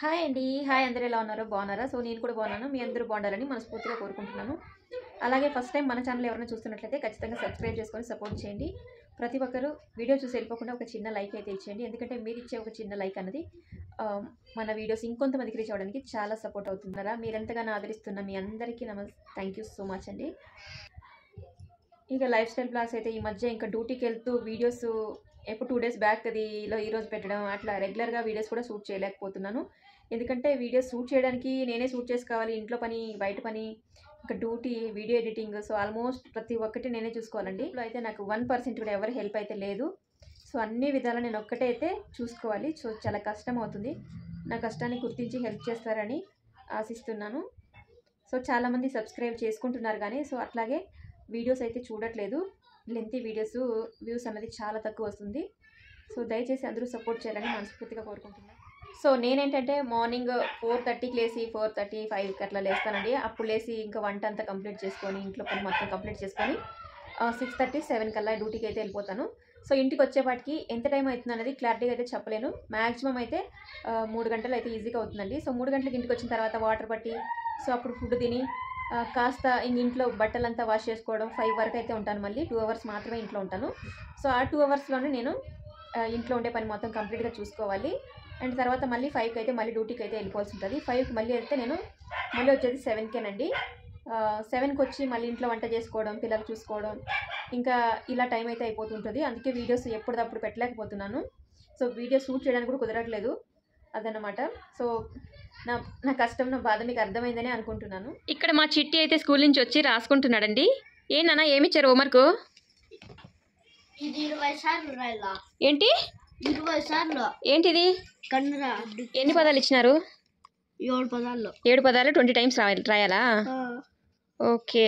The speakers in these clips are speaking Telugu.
హాయ్ అండి. హాయ్ అందరూ ఎలా ఉన్నారు? బాగున్నారా? సో నేను కూడా బాగున్నాను. మీ అందరూ బాగుండాలని మనస్ఫూర్తిగా కోరుకుంటున్నాను. అలాగే ఫస్ట్ టైం మన ఛానల్ ఎవరైనా చూస్తున్నట్లయితే ఖచ్చితంగా సబ్స్క్రైబ్ చేసుకొని సపోర్ట్ చేయండి. ప్రతి ఒక్కరు వీడియో చూసి వెళ్ళిపోకుండా ఒక చిన్న లైక్ అయితే ఇచ్చేయండి. ఎందుకంటే మీరు ఇచ్చే ఒక చిన్న లైక్ అన్నది మన వీడియోస్ ఇంకొంతమందికి రీచ్ అవ్వడానికి చాలా సపోర్ట్ అవుతుంటారా. మీరు ఎంతగానో ఆదరిస్తున్న మీ అందరికీ థ్యాంక్ యూ సో మచ్ అండి. ఇక లైఫ్ స్టైల్ బ్లాగ్స్ అయితే ఈ మధ్య ఇంకా డ్యూటీకి వెళ్తూ వీడియోస్ ఎప్పుడు 2 డేస్ బ్యాక్ అది ఈరోజు పెట్టడం అట్లా రెగ్యులర్గా వీడియోస్ కూడా షూట్ చేయలేకపోతున్నాను. ఎందుకంటే వీడియోస్ షూట్ చేయడానికి నేనే షూట్ చేసుకోవాలి. ఇంట్లో పని, బయట పని, ఇంకా duty, video editing, so almost ప్రతి ఒక్కటి నేనే చూసుకోవాలండి. ఇప్పుడు అయితే నాకు 1% కూడా ఎవరి హెల్ప్ అయితే లేదు. సో అన్ని విధాలా నేను ఒక్కటే అయితే చూసుకోవాలి. సో చాలా కష్టం అవుతుంది. నా కష్టాన్ని గుర్తించి హెల్ప్ చేస్తారని ఆశిస్తున్నాను. సో చాలామంది సబ్స్క్రైబ్ చేసుకుంటున్నారు కానీ సో అట్లాగే వీడియోస్ అయితే చూడట్లేదు. లెంతీ వీడియోస్ వ్యూస్ అన్నది చాలా తక్కువ వస్తుంది. సో దయచేసి అందరూ సపోర్ట్ చేయాలని మనస్ఫూర్తిగా కోరుకుంటున్నాను. సో నేనేంటంటే మార్నింగ్ 4:30కి లేసి 4:30, 5కి అట్లా లేస్తానండి. అప్పుడు లేసి ఇంకా వంట అంతా కంప్లీట్ చేసుకొని ఇంట్లో పని మొత్తం కంప్లీట్ చేసుకొని 6:30, 7 కల్లా డ్యూటీకి అయితే వెళ్ళిపోతాను. సో ఇంటికి వచ్చేపాటికి ఎంత టైం అవుతుంది అనేది క్లారిటీగా అయితే చెప్పలేను. మ్యాక్సిమం అయితే 3 గంటలు అయితే ఈజీగా అవుతుందండి. సో 3 గంటలకు ఇంటికి వచ్చిన తర్వాత వాటర్ పట్టి సో అప్పుడు ఫుడ్ తిని కాస్త ఇంట్లో బట్టలంతా వాష్ చేసుకోవడం 5 వరకు అయితే ఉంటాను. మళ్ళీ 2 అవర్స్ మాత్రమే ఇంట్లో ఉంటాను. సో ఆ 2 అవర్స్లోనే నేను ఇంట్లో ఉండే పని మొత్తం కంప్లీట్గా చూసుకోవాలి. అండ్ తర్వాత మళ్ళీ 5కి అయితే మళ్ళీ డ్యూటీకి అయితే వెళ్ళిపోవాల్సి ఉంటుంది. 5కి మళ్ళీ వెళ్తే నేను మళ్ళీ వచ్చేది 7కేనండి. 7కి వచ్చి మళ్ళీ ఇంట్లో వంట చేసుకోవడం, పిల్లలు చూసుకోవడం, ఇంకా ఇలా టైం అయితే అయిపోతుంటుంది. అందుకే వీడియోస్ ఎప్పటికప్పుడు పెట్టలేకపోతున్నాను. సో వీడియో షూట్ చేయడానికి కూడా కుదరట్లేదు అదన్నమాట. సో నా కష్టం, నా బాధ మీకు అర్థమైందని అనుకుంటున్నాను. ఇక్కడ మా చిట్టి అయితే స్కూల్ నుంచి వచ్చి రాసుకుంటున్నాడండి. ఏనా ఏమి ఇచ్చారు హోంవర్క్? ఏంటి ఏంటిది? ఎన్ని పదాలు ఇచ్చినారు? 7 పదాలు 20 టైమ్స్ రాయాలా? ఓకే.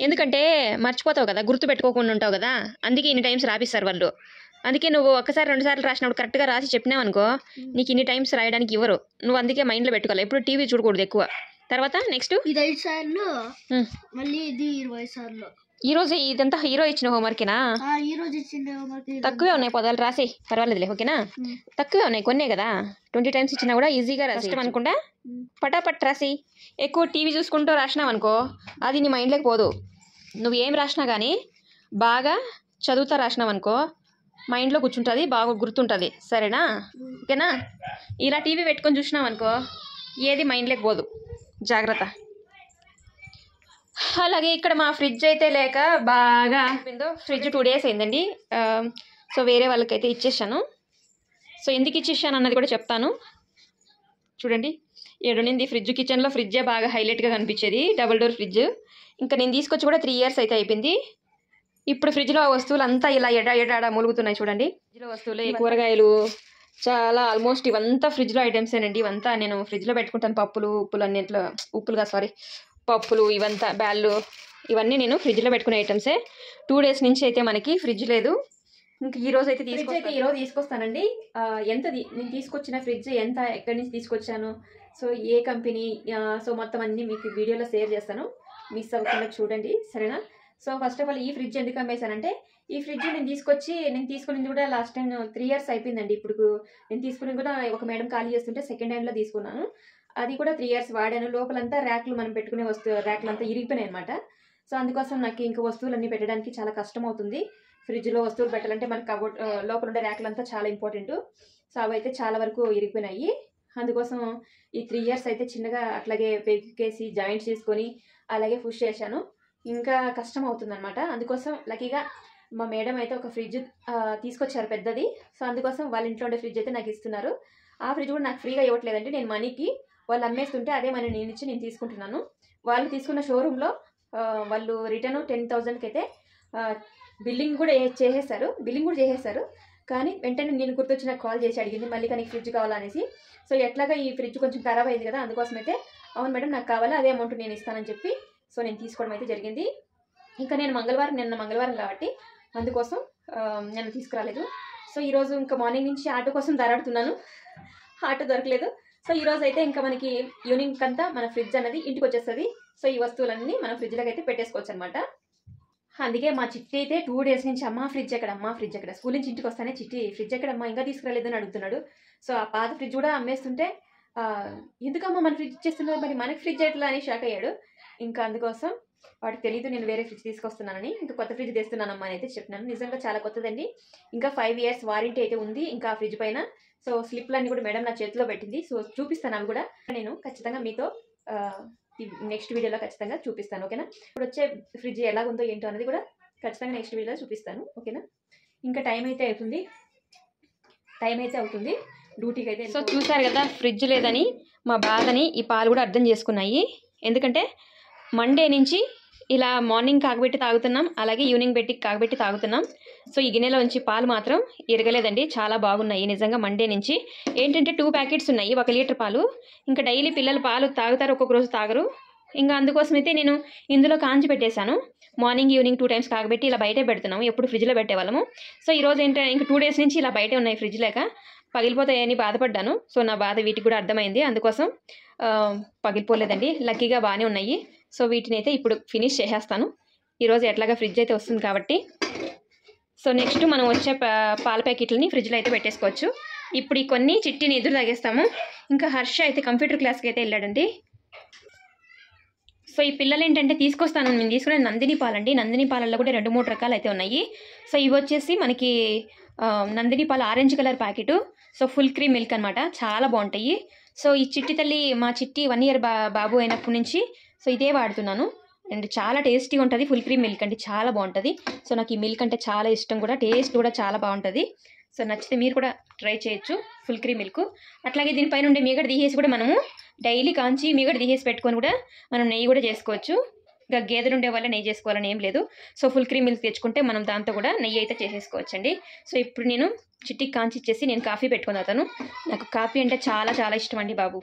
ఎందుకంటే మర్చిపోతావు కదా, గుర్తు పెట్టుకోకుండా ఉంటావు కదా, అందుకే ఇన్ని టైమ్స్ రాపిస్తారు వాళ్ళు. అందుకే నువ్వు ఒక్కసారి 2 సార్లు రాసినప్పుడు కరెక్ట్గా రాసి చెప్పినావు అనుకో, నీకు ఇన్ని టైమ్స్ రాయడానికి ఇవ్వరు. నువ్వు అందుకే మైండ్లో పెట్టుకోవాలి. ఎప్పుడు టీవీ చూడకూడదు ఎక్కువ. తర్వాత నెక్స్ట్ 5 సార్లు, మళ్ళీ ఇది 20 సార్లు. ఈరోజు ఇదంతా హీరో ఇచ్చిన హోంవర్కేనా? తక్కువే ఉన్నాయి పదాలు, రాసి పర్వాలేదులే. ఓకేనా? తక్కువే ఉన్నాయి, కొన్నే కదా. 20 టైమ్స్ ఇచ్చినా కూడా ఈజీగా రాసి అనుకుంటా పటాపట్ రాసి. ఎక్కువ టీవీ చూసుకుంటూ రాసినావు అనుకో, అది నీ మైండ్లోకి పోదు. నువ్వు ఏం రాసినా కానీ బాగా చదువుతా రాసినావు అనుకో, మైండ్లో కూర్చుంటుంది, బాగా గుర్తుంటుంది. సరేనా? ఓకేనా? ఇలా టీవీ పెట్టుకొని చూసినావు అనుకో ఏది మైండ్లోకి పోదు. జాగ్రత్త. అలాగే ఇక్కడ మా ఫ్రిడ్జ్ అయితే లేక బాగా ఫ్రిడ్జ్ 2 డేస్ అయిందండి. సో వేరే వాళ్ళకైతే ఇచ్చేసాను. సో ఎందుకు ఇచ్చేసాను అన్నది కూడా చెప్తాను. చూడండి, ఏడునింది ఫ్రిడ్జ్. కిచెన్లో ఫ్రిడ్జే బాగా హైలైట్గా కనిపించేది, డబుల్ డోర్ ఫ్రిడ్జ్. ఇంకా నేను తీసుకొచ్చి కూడా 3 ఇయర్స్ అయితే అయిపోయింది. ఇప్పుడు ఫ్రిడ్జ్లో వస్తువులు అంతా ఇలా ఎడాడ మూలుగుతున్నాయి. చూడండి, ఫ్రిడ్జ్లో వస్తువులు, కూరగాయలు చాలా ఆల్మోస్ట్ ఇవంతా ఫ్రిడ్జ్లో ఐటమ్సేనండి. ఇవంతా నేను ఫ్రిడ్జ్లో పెట్టుకుంటాను. పప్పులు ఇవంతా బ్యాళ్ళు ఇవన్నీ నేను ఫ్రిడ్జ్లో పెట్టుకునే ఐటమ్సే. 2 డేస్ నుంచి అయితే మనకి ఫ్రిడ్జ్ లేదు. ఇంక ఈరోజు అయితే తీసుకొస్తానండి. నేను తీసుకొచ్చిన ఫ్రిడ్జ్ ఎంత, ఎక్కడి నుంచి తీసుకొచ్చాను, సో ఏ కంపెనీ, సో మొత్తం అన్నీ మీకు వీడియోలో షేర్ చేస్తాను. మిస్ అవ్వకుండా చూడండి, సరేనా? సో ఫస్ట్ ఆఫ్ ఆల్ ఈ ఫ్రిడ్జ్ ఎందుకు అమ్మేశానంటే, ఈ ఫ్రిడ్జ్ నేను తీసుకునేది కూడా లాస్ట్ టైం 3 ఇయర్స్ అయిపోయిందండి. ఇప్పుడు నేను తీసుకునేది కూడా ఒక మేడం ఖాళీ చేస్తుంటే సెకండ్ హ్యాండ్లో తీసుకున్నాను. అది కూడా 3 ఇయర్స్ వాడాను. లోపలంతా ర్యాక్లు, మనం పెట్టుకునే ర్యాక్లంతా ఇరిగిపోయినాయి అనమాట. సో అందుకోసం నాకు ఇంకా వస్తువులన్నీ పెట్టడానికి చాలా కష్టం అవుతుంది. ఫ్రిడ్జ్లో వస్తువులు పెట్టాలంటే మనకి కబోర్డ్ లోపల ఉండే ర్యాక్లంతా చాలా ఇంపార్టెంట్. సో అవి అయితే చాలా వరకు ఇరిగిపోయినాయి. అందుకోసం ఈ 3 ఇయర్స్ అయితే చిన్నగా అట్లాగే పెరికేసి జాయింట్స్ చేసుకొని అలాగే పుష్ చేశాను. ఇంకా కష్టం అవుతుంది అనమాట. అందుకోసం లక్కీగా మా మేడం అయితే ఒక ఫ్రిడ్జ్ తీసుకొచ్చారు పెద్దది. సో అందుకోసం వాళ్ళ ఇంట్లో ఉండే ఫ్రిడ్జ్ అయితే నాకు ఇస్తున్నారు. ఆ ఫ్రిడ్జ్ కూడా నాకు ఫ్రీగా ఇవ్వట్లేదంటే, నేను మనీకి వాళ్ళు అమ్మేస్తుంటే అదే మనీ నేను తీసుకుంటున్నాను. వాళ్ళు తీసుకున్న షోరూంలో వాళ్ళు రిటర్న్ 10,000కి అయితే బిల్లింగ్ కూడా చేసేసారు. కానీ వెంటనే నేను గుర్తొచ్చి నాకు కాల్ చేసి అడిగింది, మళ్ళీ కానీ ఫ్రిడ్జ్ కావాలనేసి. సో ఎట్లాగా ఈ ఫ్రిడ్జ్ కొంచెం ఖరాబ్ అయింది కదా, అందుకోసం అయితే అవును మేడం నాకు కావాలా, అదే అమౌంట్ నేను ఇస్తానని చెప్పి సో నేను తీసుకోవడం అయితే జరిగింది. ఇంకా నేను నిన్న మంగళవారం కాబట్టి అందుకోసం నేను తీసుకురాలేదు. సో ఈరోజు ఇంకా మార్నింగ్ నుంచి ఆటో కోసం దారాడుతున్నాను, ఆటో దొరకలేదు. సో ఈరోజు అయితే ఇంకా మనకి ఈవినింగ్ అంతా మన ఫ్రిడ్జ్ అనేది ఇంటికి వచ్చేస్తుంది. సో ఈ వస్తువులన్నీ మనం ఫ్రిడ్జ్లోకి అయితే పెట్టేసుకోవచ్చు అనమాట. అందుకే మా చిట్టి అయితే 2 డేస్ నుంచి అమ్మ ఫ్రిడ్జ్ ఎక్కడ, స్కూల్ నుంచి ఇంటికి వస్తానే చిట్టి ఫ్రిడ్జ్ ఎక్కడమ్మా ఇంకా తీసుకురాలేదని అడుగుతున్నాడు. సో ఆ పాత ఫ్రిడ్జ్ కూడా అమ్మేస్తుంటే ఎందుకమ్మా మన ఫ్రిడ్జ్ ఇచ్చేస్తున్నారు, మరి మనకి ఫ్రిడ్జ్ ఎట్లా అని షాక్ అయ్యాడు. ఇంకా అందుకోసం వాడికి తెలియదు నేను వేరే ఫ్రిడ్జ్ తీసుకొస్తున్నానని. ఇంకా కొత్త ఫ్రిడ్జ్ తెస్తున్నానమ్మా అని అయితే చెప్పినాను. నిజంగా చాలా కొత్తదండి. ఇంకా 5 years వారంటీ అయితే ఉంది ఇంకా ఆ ఫ్రిడ్జ్ పైన. సో స్లిప్లన్నీ కూడా మేడం నా చేతిలో పెట్టింది. సో చూపిస్తాను అవి కూడా నేను ఖచ్చితంగా మీతో నెక్స్ట్ వీడియోలో ఖచ్చితంగా చూపిస్తాను. ఓకేనా? ఇప్పుడు వచ్చే ఫ్రిడ్జ్ ఎలాగుందో ఏంటో అనేది కూడా ఖచ్చితంగా నెక్స్ట్ వీడియోలో చూపిస్తాను. ఓకేనా? ఇంకా టైం అయితే అవుతుంది డ్యూటీకి అయితే. సో చూసారు కదా, ఫ్రిడ్జ్ లేదని మా బాధని ఈ పాలు కూడా అర్థం చేసుకున్నాయి. ఎందుకంటే మండే నుంచి ఇలా మార్నింగ్ కాగబెట్టి తాగుతున్నాం, అలాగే ఈవినింగ్ పెట్టి కాగబెట్టి తాగుతున్నాం. సో ఈ గిన్నెలో నుంచి పాలు మాత్రం ఇరగలేదండి, చాలా బాగున్నాయి నిజంగా. మండే నుంచి ఏంటంటే 2 ప్యాకెట్స్ ఉన్నాయి, 1 లీటర్ పాలు. ఇంకా డైలీ పిల్లలు పాలు తాగుతారు, ఒక్కొక్క రోజు తాగరు. ఇంకా అందుకోసం అయితే నేను ఇందులో కాంచి పెట్టేశాను. మార్నింగ్ ఈవినింగ్ 2 times కాగబెట్టి ఇలా బయటే పెడుతున్నాము, ఎప్పుడు ఫ్రిడ్జ్లో పెట్టేవాళ్ళము. సో ఈరోజు ఏంటంటే ఇంకా 2 days నుంచి ఇలా బయటే ఉన్నాయి, ఫ్రిడ్జ్ లేక పగిలిపోతాయని బాధపడ్డాను. సో నా బాధ వీటికి కూడా అర్థమైంది, అందుకోసం పగిలిపోలేదండి. లక్కీగా బాగానే ఉన్నాయి. సో వీటిని అయితే ఇప్పుడు ఫినిష్ చేసేస్తాను. ఈరోజు ఎట్లాగా ఫ్రిడ్జ్ అయితే వస్తుంది కాబట్టి. సో నెక్స్ట్ మనం వచ్చే పాల ప్యాకెట్లని ఫ్రిడ్జ్లో అయితే పెట్టేసుకోవచ్చు. ఇప్పుడు ఈ కొన్ని చిట్టిని ఎదురు తాగేస్తాము. ఇంకా హర్ష అయితే కంప్యూటర్ క్లాస్కి అయితే వెళ్ళాడండి. సో ఈ పిల్లలు ఏంటంటే తీసుకొస్తాను, నేను తీసుకునే నందిని పాలండి. నందిని పాలల్లో కూడా 2-3 రకాలు అయితే ఉన్నాయి. సో ఇవి వచ్చేసి మనకి నందిని పాలు orange colour packet. So full cream milk అనమాట, చాలా బాగుంటాయి. సో ఈ చిట్టి తల్లి మా చిట్టి 1 year బాబు అయినప్పటి నుంచి సో ఇదే వాడుతున్నాను. అండ్ చాలా టేస్టీగా ఉంటుంది, ఫుల్ క్రీమ్ మిల్క్ అండి, చాలా బాగుంటుంది. సో నాకు ఈ మిల్క్ అంటే చాలా ఇష్టం కూడా, టేస్ట్ కూడా చాలా బాగుంటుంది. సో నచ్చితే మీరు కూడా ట్రై చేయొచ్చు ఫుల్ క్రీమ్ మిల్క్. అట్లాగే దీనిపైన ఉండే మీగడ తీసేసి కూడా మనము డైలీ కాంచి మీగడ తీసేసి పెట్టుకొని కూడా మనం నెయ్యి కూడా చేసుకోవచ్చు. ఇంకా గేదెలు ఉండే వల్ల నెయ్యి చేసుకోవాలని ఏం లేదు. సో ఫుల్ క్రీమ్ మిల్క్ తెచ్చుకుంటే మనం దాంతో కూడా నెయ్యి అయితే చేసేసుకోవచ్చు అండి. సో ఇప్పుడు నేను చిట్టికి కాంచి ఇచ్చేసి నేను కాఫీ పెట్టుకుని తాగుతాను. నాకు కాఫీ అంటే చాలా చాలా ఇష్టం అండి బాబు.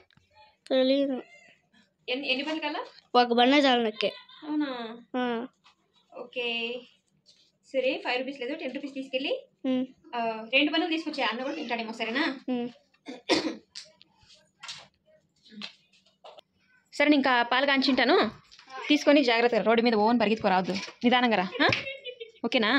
తెలీదు ఎన్ని పనులు కల్లా 1 బండ చాలు నక్కే. అవునా? ఓకే సరే, 5 rupees లేదు 10 rupees తీసుకెళ్ళి 2 పనులు తీసుకొచ్చే, అన్న కూడా తింటాడేమో. సరేనా? సరే ఇంకా పాలు కాంచింటాను, తీసుకొని జాగ్రత్తగా రోడ్డు మీద ఓన్ పరిగెత్తుకోరావద్దు, నిదానంగా రా. ఓకేనా?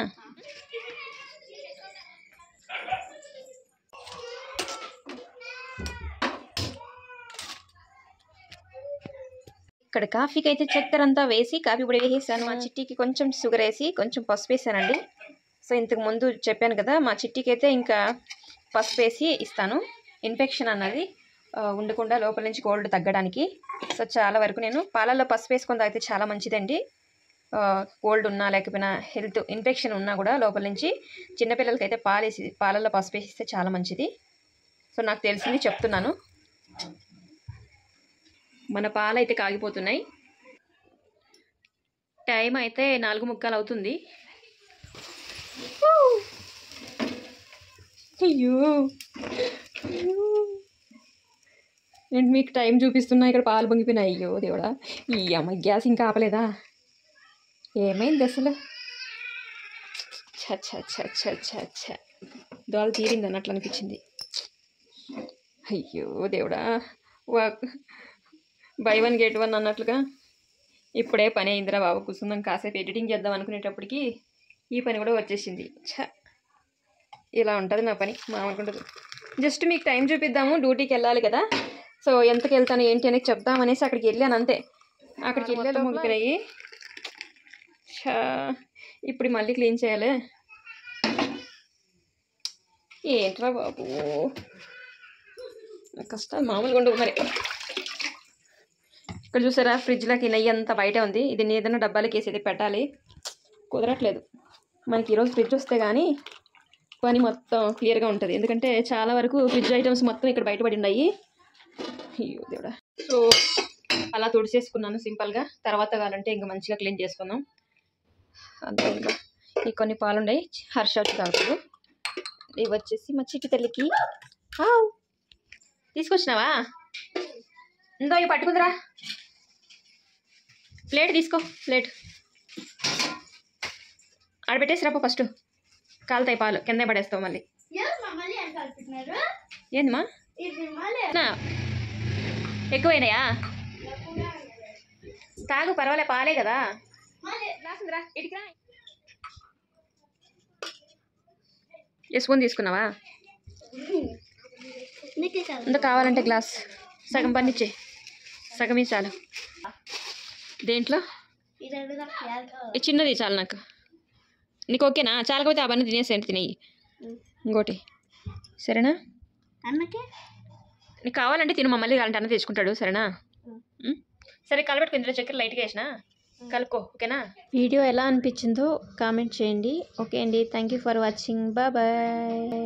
ఇక్కడ కాఫీకి అయితే చక్కెర అంతా వేసి కాఫీ పొడి వేసేసాను. మా చిట్టికి కొంచెం షుగర్ వేసి కొంచెం పసుపు వేసానండి. సో ఇంతకు ముందు చెప్పాను కదా, మా చిట్టికి అయితే ఇంకా పసుపు వేసి ఇస్తాను, ఇన్ఫెక్షన్ అన్నది ఉండకుండా లోపల నుంచి కోల్డ్ తగ్గడానికి. సో చాలా వరకు నేను పాలల్లో పసుపు వేసుకొని తాగితే చాలా మంచిదండి. కోల్డ్ ఉన్నా లేకపోయినా హెల్త్ ఇన్ఫెక్షన్ ఉన్నా కూడా లోపల నుంచి చిన్నపిల్లలకి అయితే పాలల్లో పసుపు వేసిస్తే చాలా మంచిది. సో నాకు తెలిసింది చెప్తున్నాను. మన పాలు అయితే కాగిపోతున్నాయి. టైం అయితే 4:45 అవుతుంది. అయ్యో నేను మీకు టైం చూపిస్తున్నా, ఇక్కడ పాలు పొంగిపోయినాయి. అయ్యో దేవుడా, ఈ అమ్మ గ్యాస్ ఇంకా ఆపలేదా? ఏమైంది అసలు? ఛ దోళ తీరింది అన్నట్లు అనిపించింది. అయ్యో దేవుడా, buy 1 get 1 అన్నట్లుగా ఇప్పుడే పని అయిందిరా బాబు. కూర్చుందాం కాసేపు ఎడిటింగ్ చేద్దాం అనుకునేటప్పటికి ఈ పని కూడా వచ్చేసింది. ఇలా ఉంటుంది నా పని, మామూలుకుంటుంది. జస్ట్ మీకు టైం చూపిద్దాము, డ్యూటీకి వెళ్ళాలి కదా. సో ఎంతకు వెళ్తాను ఏంటి అనేది చెప్దామనేసి అక్కడికి వెళ్ళాను అంతే. అక్కడికి వెళ్ళేలో ముగ్గురాయి. ఇప్పుడు మళ్ళీ క్లీన్ చేయాలి. ఏంట్రా బాబు కష్టం, మామూలుగా ఉండవు మరి. ఇక్కడ చూసారా, ఫ్రిడ్జ్లోకి నెయ్యి అంతా బయటే ఉంది. ఇది ఏదైనా డబ్బాలకి వేసి ఇది పెట్టాలి, కుదరట్లేదు. మనకి ఈరోజు ఫ్రిడ్జ్ వస్తే కానీ పని మొత్తం క్లియర్గా ఉంటుంది. ఎందుకంటే చాలా వరకు ఫ్రిడ్జ్ ఐటమ్స్ మొత్తం ఇక్కడ బయటపడి ఉన్నాయి. అయ్యో దేవుడా. సో అలా తుడిచేసుకున్నాను సింపుల్గా. తర్వాత కావాలంటే ఇంకా మంచిగా క్లీన్ చేసుకుందాం అంతే. ఇంకా ఈ కొన్ని పాలు ఉన్నాయి, హర్ష వచ్చి తాగుతాడు. ఇవి వచ్చేసి మా చిట్టి తల్లికి తీసుకొచ్చినావా? ఇందో ఇవి పట్టుకుందిరా, ప్లేట్ తీసుకో, ప్లేట్ ఆడబెట్టేసిరాపో. ఫస్ట్ కాలుతాయి పాలు, కింద పడేస్తావు మళ్ళీ. ఏందమ్మా ఎక్కువైనాయా? తాగు పర్వాలే, పాలే కదా. ఏ స్పూన్ తీసుకున్నావా? ఇంకా కావాలంటే గ్లాస్ సగం బన్నిచ్చే, సగమే చాలు. దేంట్లో ఈ చిన్నది చాలు నాకు. నీకు ఓకేనా? చాలకపోతే ఆ బన్ని తినేసి తినేయి ఇంకోటి, సరేనా? అన్నకే నీకు కావాలంటే తిను, మమ్మల్ని కావాలంటే అన్న తెచ్చుకుంటాడు, సరేనా? సరే కలబెట్టుకు, ఇందులో చక్కెర లైట్గా వేసిన కలుపుకో, ఓకేనా? వీడియో ఎలా అనిపించిందో కామెంట్ చేయండి. ఓకే అండి, thank you for watching, bye.